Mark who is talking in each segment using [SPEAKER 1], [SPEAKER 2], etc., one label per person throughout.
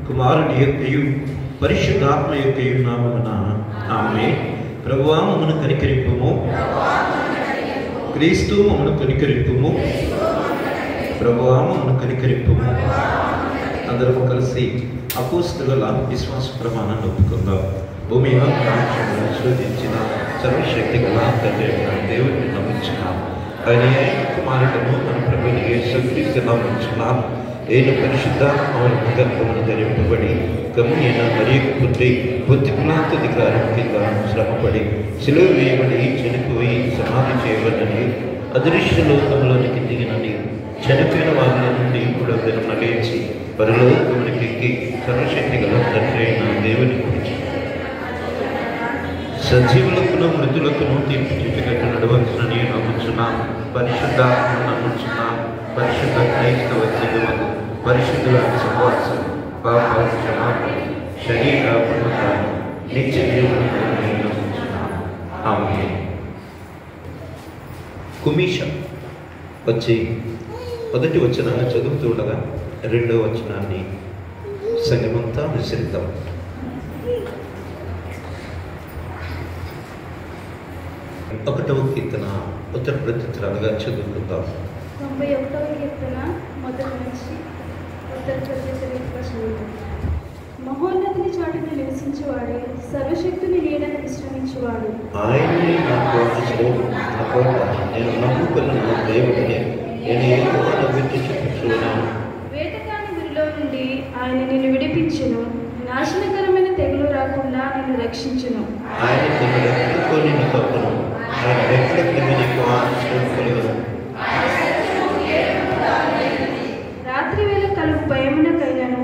[SPEAKER 1] కుమారుని యొక్కయు పరిశుద్ధాత్మ యొక్కయు నామమున ఆమేన్. ప్రభువా మమ్మను కనికరింపుము. క్రీస్తు మమ్మను కనికరింపుము. ప్రభువా మమ్మను కనికరింపుము. అందరము కలిసి అపోస్తలుల విశ్వాస ప్రమాణాన్ని ఒప్పుకుందాం. భూమి ఆకాశములను సృజించిన సర్వశక్తి గల తండ్రి అయిన దేవుడిని నమ్ముచున్నాం. ఆయన కుమారుడను మన ప్రభుని యేసుక్రీస్తు నమ్ముచున్నాం. ఆయన పరిశుద్ధాత్మ గర్భమును ధరింపబడి గమ్మున మరియకు పుట్టి పొంతి పిలాతు అధికారం కింద శ్రమపడి సిలువ వేయబడి చనిపోయి సమాధి చేయబడినని అదృశ్య లోకంలోనికి దిగినని చనిపోయిన వాళ్ళ నుండి ఇప్పుడు లేచి పరలోకమునికి ఎక్కి సర్వశక్తి గల తండ్రి అయిన దేవుని గురించి సజీవులకును మృతులకును తీర్పు చూపినట్టు నడవలసిన నేను నమ్ముచున్నాను. పరిశుద్ధాత్మను నమ్ముచున్నాను. పరిశుద్ధ క్రైస్తవ సంఘమును పరిశుద్ధుల సహవాసం పాప క్షమాపణ శరీర పునరుద్ధానం నిత్య జీవనం నేను నమ్ముచున్నాను. ఆమేన్. కుమీష వచ్చి మొదటి వచనాన్ని చదువుతూ ఉండగా రెండవ వచనాన్ని సంగమంతా విసిరిద్దాం. ఒకటవ కీర్తన ఉత్తర ప్రత్యుత్తరాలుగా చదువుకుందాం.
[SPEAKER 2] 91వ కీర్తన మొదటి నుంచి ఉత్తర ప్రత్యుత్తరాలుగా చదువుతాం. మహోన్నతుని చాటును నివసించేవాడే, సర్వశక్తుని నీడను విశ్రమించేవాడు.
[SPEAKER 1] ఆయనే నాకు ఆశ్రయం, నా కోట, నేను నమ్ముకున్న నా దేవుడిని నేను ఏదో నవ్వించి చూపించున్నాను.
[SPEAKER 2] వేటకాని గురిలో నుండి ఆయన నిన్ను విడిపించును, నాశనకరమైన తెగులు రాకుండా నిన్ను రక్షించును.
[SPEAKER 1] ఆయన తన రెక్కలతో నిన్ను కప్పును, ఆయన రెక్కల క్రింద నీకు ఆశ్రయం కలుగును.
[SPEAKER 2] రాత్రి వేళ కలుగు భయమునకైనను,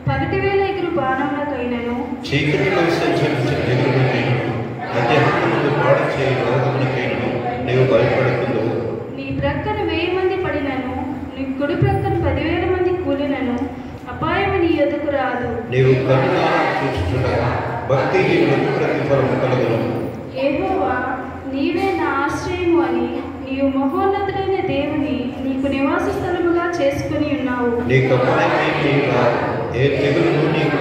[SPEAKER 2] పగటి వేళ ఎగురు బాణమునకైనను,
[SPEAKER 1] చీకటిలో సంచరించిన తెగులునకైనను, మధ్యాహ్నమందు పాడు చేయ రోగమునకైనను నీవు భయపడకుందువు.
[SPEAKER 2] నీ ప్రక్కన 1000 మంది పడినను, నీ కుడి ప్రక్కన 10,000 మంది కూలినను, అపాయము నీ యొద్దకు రాదు.
[SPEAKER 1] నీవు కన్నులారా చూచుచుండగా భక్తిహీనులకు ప్రతిఫలము కలుగును.
[SPEAKER 2] యెహోవా, నీవే నా ఆశ్రయము అని నీవు మహోన్నతుడైన దేవుని నీకు నివాస స్థలముగా చేసుకుని ఉన్నావు.
[SPEAKER 1] నీకు అపాయమేమీ రాదు, ఏ తెగులును నీకు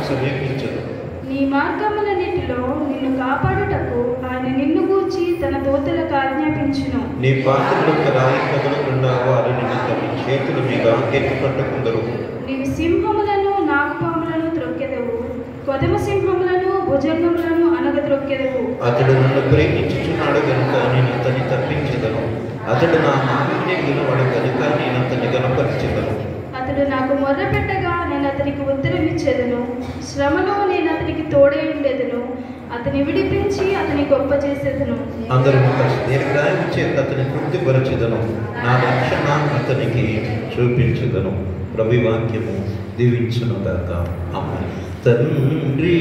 [SPEAKER 1] సమీపించదు.
[SPEAKER 2] నీ మార్గములన్నిటిలో నిన్ను కాపాడుటకు ఆయన నిన్ను గూర్చి తన దూతలకు ఆజ్ఞాపించును.
[SPEAKER 1] నీ పాత్రలకు రాయి తగలకుండా వారు నిన్ను తమ చేతుల మీద ఎత్తుపట్టుకుందరు.
[SPEAKER 2] నీవు సింహములను నాగుపాములను త్రొక్కెదవు, కొదమ సింహములను భుజంగములను అనగద్రొక్కెదవు.
[SPEAKER 1] అతడు నన్ను ప్రేమించుచున్నాడు గనుక నేను అతన్ని తప్పించదను. అతడు నా నామమునే వినవాడు గనుక నేను అతన్ని గనపరచెదను.
[SPEAKER 2] అతడు నాకు మొర్ర పెట్టగా నేను అతనికి ఉత్తరం ఇచ్చేదను. శ్రమలో నేను అతనికి తోడై ఉండేదను. అతని విడిపించి అతని గొప్ప చేసేదను.
[SPEAKER 1] అందరూ దీర్ఘాయువు చేత అతని తృప్తిపరచెదను. నా రక్షణ అతనికి చూపించుదను. ప్రభువాక్యము దీవించునుగాక. ఆమేన్. తండ్రి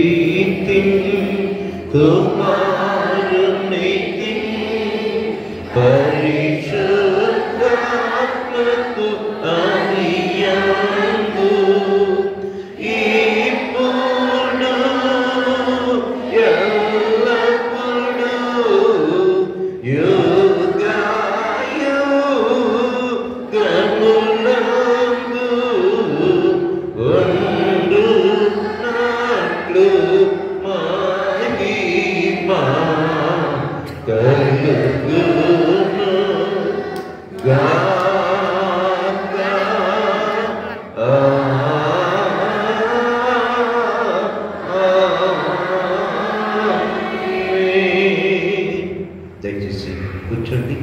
[SPEAKER 1] కుమారుని పరిశుద్ధాత్మకు ఆదియందు ఇప్పుడు ఎల్లప్పుడూ యుగాయుగములందు ఉండునట్లు మహిమ కలుగును గాక. దయచేసి కూర్చోండి.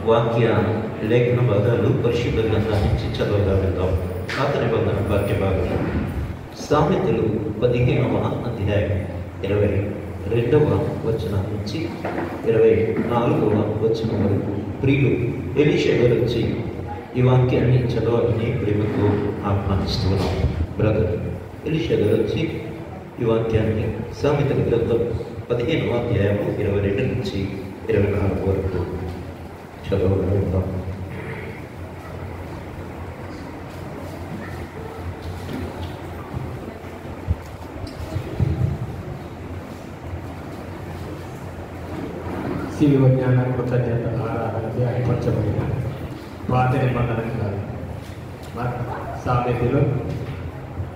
[SPEAKER 1] వాక్య లేఖన భాగాలు పరిశుద్ధ గ్రంథాన్ని నుంచి చదవగలుగుతాం. పాత నిబంధన వాక్య భాగం సామెతలు 15వ అధ్యాయం 22వ వచనం నుంచి 24వ వచనం వరకు ప్రియులు ఎలీషా గారు వచ్చి ఈ వాక్యాన్ని చదవాలని ప్రేమతో ఆహ్వానిస్తున్నాం. బ్రదర్ ఎలీషా గారు వచ్చి ఈ వాక్యాన్ని సామెతల గ్రంథం 15వ అధ్యాయము 22 నుంచి 24 వరకు చదవగలుగుతాం.
[SPEAKER 3] శిలువ జ్ఞాన కృతజ్ఞత ఆరాధనకి అర్పించబడిన పాత నిబంధన కాదు సామెతలు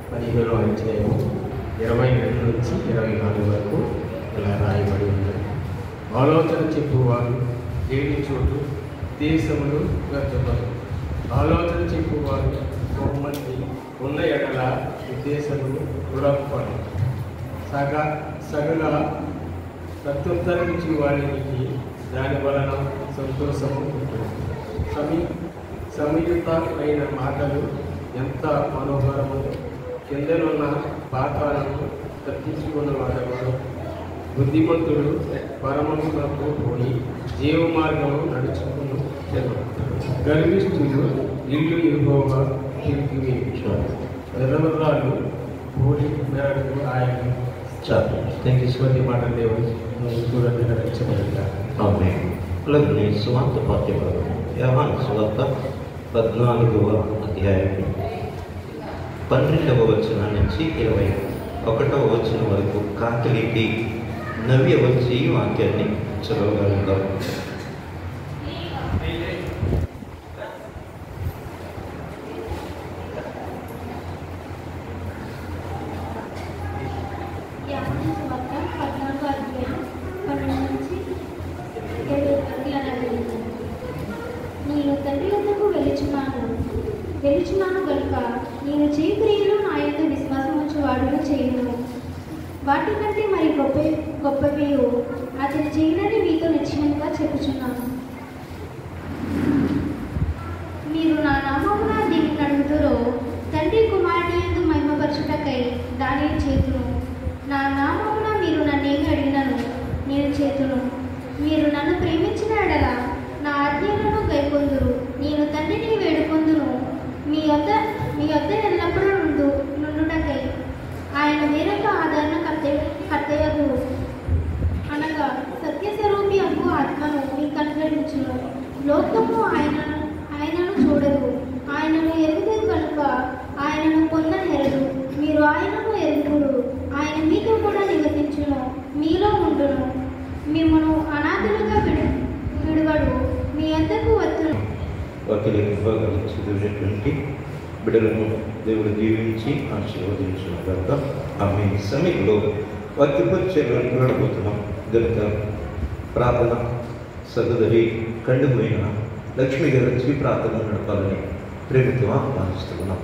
[SPEAKER 3] 15వ అధ్యాయం 22 నుంచి 24 వరకు ఇలా రాయబడి ఉన్నది. ఆలోచన చెప్పువారు లేని చోటు దేశములు వ్యర్థపడు. ఆలోచన చెప్పువారు బహుమంది ఉన్న ఎడల ఉద్దేశములు దృఢపడు. సగల ప్రత్యుత్తరించి వారికి దాని వలన సంతోషము ఉంటుంది. సమయుతమైన మాటలు ఎంత మనోహరము. కిందనున్న పాతాలను తప్పించుకున్న వాడెవరు? బుద్ధిమంతుడు పరమమునకు పోయి జీవ మార్గము నడుచుకుని గర్విష్ఠులు ఇల్లు యెహోవా తిరిగి ఎర్రవర్రాలు పోలి మేరకు ఆయన ఇటువంటి మాట దేవుడు చూడండి రక్షించబడతారు.
[SPEAKER 1] అలాగే సువార్త పాఠ్యభాగం యోహాను సువార్త 14వ అధ్యాయం 12వ వచనం నుంచి 21వ వచనం వరకు కాకలికి నవ్య వచ్చి వాక్యాన్ని చదవగలుగుతాం.
[SPEAKER 2] నేను తండ్రి వద్దకు వెలుచున్నాను కనుక నేను చేయి క్రియలు నా యందు విశ్వాసం ఉంచువాడును చేయును. వాటి కంటే మరి గొప్పవి అతను చేయనని మీతో నిశ్చయంగా చెప్పుచున్నాను. మీరు నా నామమున దీనిని అడుగుతారో తండ్రి కుమారుని యందు మహిమపరచుటకై దానిని చేతును. నా నామమున మీరు నన్నేమి అడిగినను నేను చేతును. మీరు నన్ను ప్రేమించిన ఎడల నా ఆజ్ఞలను గైకొందురు. నేను తండ్రిని వేడుకొందును, మీ వద్ద ఎల్లప్పుడూ నుండుటకై ఆయన వేరొక ఆదరణ కర్తయ్యకు అనగా సత్యస్వరూపి అగు ఆత్మను మీకు అనుగ్రహించును. లోకము ఆయనను చూడదు, ఆయనను ఎరుగుదు కనుక ఆయనను పొందనేరదు. మీరు ఆయనను ఎరుగురు, ఆయన మీతో కూడా నివసించును, మీలో ఉండును. మిమ్మను అనాథులుగా విడువడు, మీ వద్దకు వచ్చును.
[SPEAKER 1] వాక్యాలను చదివినటువంటి బిడ్డలను దేవుడు దీవించి ఆశీర్వదించిన తర్వాత ఆమె సమయంలో వాక్యపరిచయలోకి వెళ్ళబోతున్నాం. గనుక ప్రార్థన సహోదరి కండుపోయిన లక్ష్మి గారు వచ్చి ప్రార్థన నడపాలని ప్రేమతో ఆహ్వానిస్తున్నాం.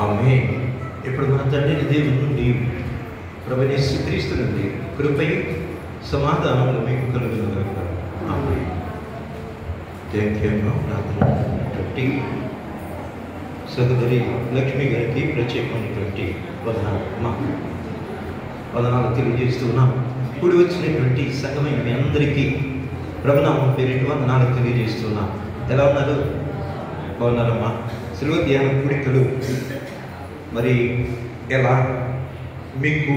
[SPEAKER 1] ఆమె ఇప్పుడు మన తండ్రిని దేవుని నుండి ప్రభువైన యేసుక్రీస్తు నుండి కృపయు సమాధానములు మీకు కలుగునుగాక. ఆమేన్. ప్రార్థనటువంటి సహోదరి లక్ష్మి గారికి ప్రత్యేకమైనటువంటి వదనాలు తెలియజేస్తున్నాం. కూడి వచ్చినటువంటి సంఘమైన మీ అందరికీ ప్రభునామం పేరిట వందనాలు తెలియజేస్తున్నాం. ఎలా ఉన్నారు? బాగున్నారమ్మా? శిలువ ధ్యాన కూడికలు మరి ఎలా మీకు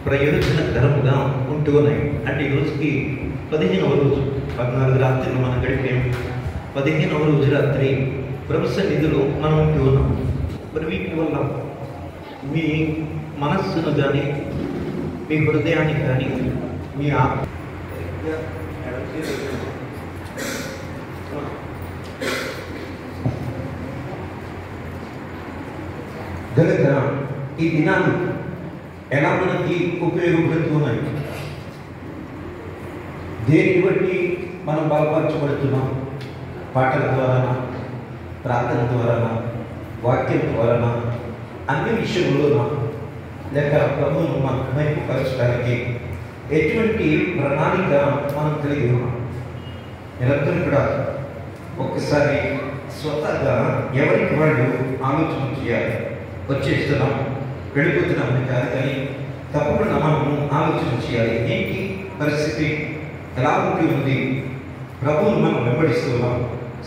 [SPEAKER 1] ప్రయోజనకరంగా ఉంటూ ఉన్నాయి అంటే ఈరోజుకి 15వ రోజు 14 రాత్రులు మనం గడిపాం. 15వ రోజు రాత్రి ప్రభు సన్నిధిలో మనం ఉంటూ ఉన్నాం. మరి వీటి వల్ల మీ మనస్సును కానీ మీ హృదయాన్ని కానీ మీ గనుక ఈ దినాలు ఎలా మనకి ఉపయోగపడుతున్నాయి, దేన్ని బట్టి మనం బలపరచబడుతున్నాం? పాటల ద్వారా, ప్రార్థన ద్వారా, వాక్యం ద్వారా, అన్ని విషయంలోనా లేక ప్రభువును మహిమపరచడానికి ఎటువంటి ప్రణాళిక మనం కలిగి ఉన్నాం? మీరందరూ కూడా ఒక్కసారి స్వతహాగా ఎవరికి వాళ్ళు ఆలోచన చేయాలి. వచ్చేస్తున్నాం, వెళ్ళిపోతున్నామని కాదు, కానీ తప్పకుండా మనము ఆలోచన చేయాలి. ఏంటి పరిస్థితి, ఎలా ఉంది? ప్రభువును మనం వెంబడిస్తున్నాం.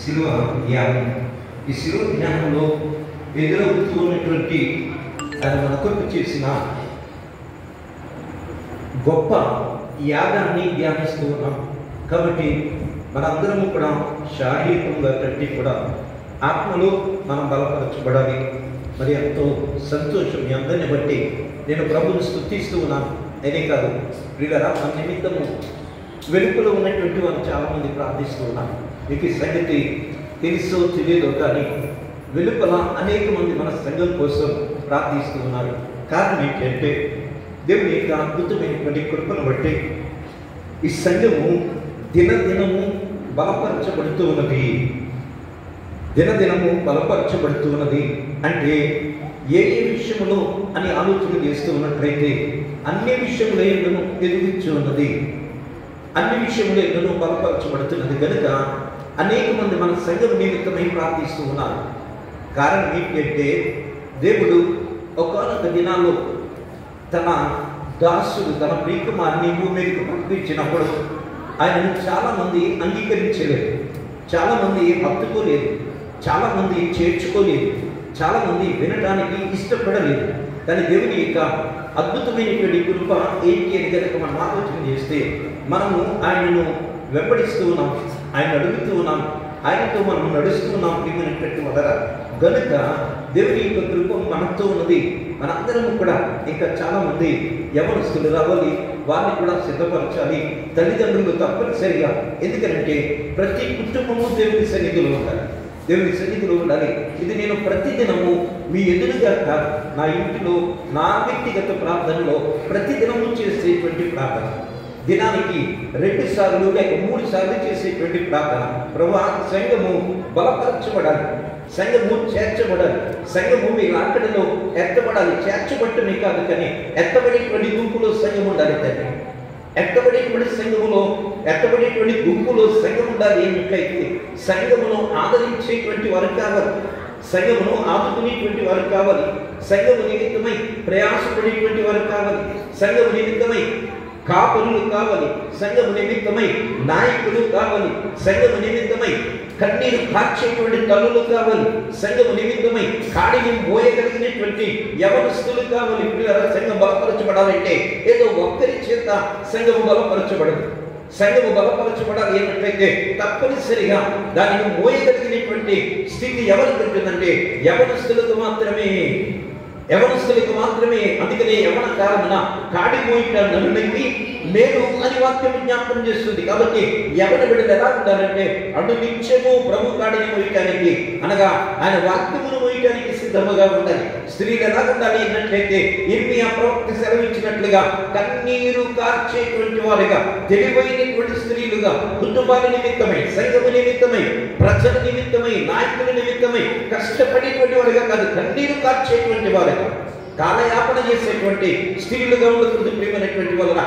[SPEAKER 1] శిలువ ధ్యానం, ఈ శిలువ ధ్యానంలో ఎదురవుతూ ఉన్నటువంటి ఆయన మన కొరకు చేసిన గొప్ప యాగాన్ని ధ్యానిస్తూ ఉన్నాం. కాబట్టి మనందరము కూడా శారీరకంగా కంటే కూడా ఆత్మలో మనం బలపరచబడాలి. మరి ఎంతో సంతోషం మీ అందరిని బట్టి నేను ప్రభువుని స్తుతిస్తూ ఉన్నాను. అదే కాదు ప్రియులారా, మన నిమిత్తము వెలుపులో ఉన్నటువంటి వారు చాలామంది ప్రార్థిస్తూ ఉన్నారు. మీకు ఈ సంగతి తెలుసో తెలియదో కానీ వెలుపల అనేక మంది మన సంఘం కోసం ప్రార్థిస్తూ ఉన్నారు. కారణం ఏంటంటే దేవుని యొక్క అద్భుతమైనటువంటి కృపను బట్టి ఈ సంఘము దినదినము బలపరచబడుతూ ఉన్నది. దినదినము బలపరచబడుతూ ఉన్నది అంటే ఏ విషయంలో అని ఆలోచన చేస్తూ ఉన్నట్లయితే అన్ని విషయంలో ఎన్నో ఎదుగుతూ ఉన్నది, అన్ని విషయంలో ఎన్నో బలపరచబడుతున్నది కనుక అనేక మంది మన సంఘం నిమిత్తమై ప్రార్థిస్తూ ఉన్నారు. కారణం ఏంటంటే దేవుడు ఒకానొక దినాల్లో తన దాసుడు తన ప్రియకుమారుని భూమి మీదకు పంపించినప్పుడు ఆయనను చాలామంది అంగీకరించలేదు, చాలామంది హత్తుకోలేదు, చాలామంది చేర్చుకోలేదు, చాలామంది వినడానికి ఇష్టపడలేదు. కానీ దేవుని యొక్క అద్భుతమైనటువంటి కృప ఏంటి అని కనుక మనం ఆలోచన చేస్తే మనము ఆయనను వెంబడిస్తూ ఉన్నాం, ఆయన అడుగుతూ ఉన్నాం, ఆయనతో మనం నడుస్తూ ఉన్నాం. ప్రియమైనటువంటి వదర గనుక దేవుని యొక్క కృప మనతో ఉన్నది. మనందరము కూడా ఇంకా చాలామంది యవనస్తులు రావాలి, వారిని కూడా సిద్ధపరచాలి. తల్లిదండ్రులు తప్పనిసరిగా, ఎందుకంటే ప్రతి కుటుంబము దేవుని సన్నిధిలో ఉండాలి, దేవుని సన్నిధిలో ఉండాలి. ఇది నేను ప్రతిదినము మీ ఎదురుగా కాదు, నా ఇంటిలో నా వ్యక్తిగత ప్రార్థనలో ప్రతిదినము చేసేటువంటి ప్రార్థన, దినానికి 2 సార్లు లేక 3 సార్లు చేసేటువంటి ప్రార్థన. ప్రభువా, సంఘము బలపరచబడాలి, సంఘము చేర్చబడాలి, సంఘము మీ లాంకడలో ఎత్తబడాలి. చేర్చబట్టమే కాదు కానీ ఎత్తబడేటువంటి గుంపులో సంఘం ఉండాలి. తండ్రి, ఎత్తబడేటువంటి సంఘములో ఎత్తబడేటువంటి గుంపులో సంఘం ఉండాలి. ఏమిటైతే సంఘమును ఆదరించేటువంటి వారు కావాలి, సంఘమును ఆదుకునేటువంటి వారు కావాలి, సంఘము నిమిత్తమై ప్రయాసపడేటువంటి వారు కావాలి, సంఘము నిమిత్తమై కాపరులు కావాలి, సంఘము నిమిత్తమై నాయకులు కావాలి, సంఘము నిమిత్తమై కన్నీరు కార్చేటువంటి తల్లులు కావాలి, సంఘము నిమిత్తమై కాడిని మోయగలిగినటువంటి యవనస్తులు కావాలి. సంఘం బలపరచబడాలంటే ఏదో ఒక్కరి చేత సంఘము బలపరచబడదు. సంఘము బలపరచబడాలి ఏమిటైతే తప్పనిసరిగా దానిని మోయగలిగినటువంటి స్థితి ఎవరికి ఉంటుందంటే యవనస్తులకు మాత్రమే, యవనస్తులకు మాత్రమే. అందుకనే యవన కాలమున కాడి మోయిట నలునైవి మేలు అని వాక్యం జ్ఞాపకం చేస్తుంది. కాబట్టి యవన బిడ్డలు ఎలా ఉండాలంటే అటు నిత్యము ప్రభు కాడిని మోయటానికి, అనగా ఆయన వాక్యమును మోయటానికి సిద్ధముగా ఉండాలి. స్త్రీలు ఎలా ఉండాలి అన్నట్లయితే ఇర్మియా ప్రవక్త సెలవించినట్లుగా కన్నీరు కార్చేటువంటి వారుగా, తెలివైనటువంటి స్త్రీలుగా, కుటుంబాల నిమిత్తమై, సంఘము నిమిత్తమై, ప్రజల నిమిత్తమై, నాయకుల నిమిత్తమై కష్టపడేటువంటి వారుగా కాదు, కన్నీరు కార్చేటువంటి వారుగా, కాలయాపన చేసేటువంటి స్త్రీలుగా ఉండకూడదు. ప్రియమైనటువంటి వలన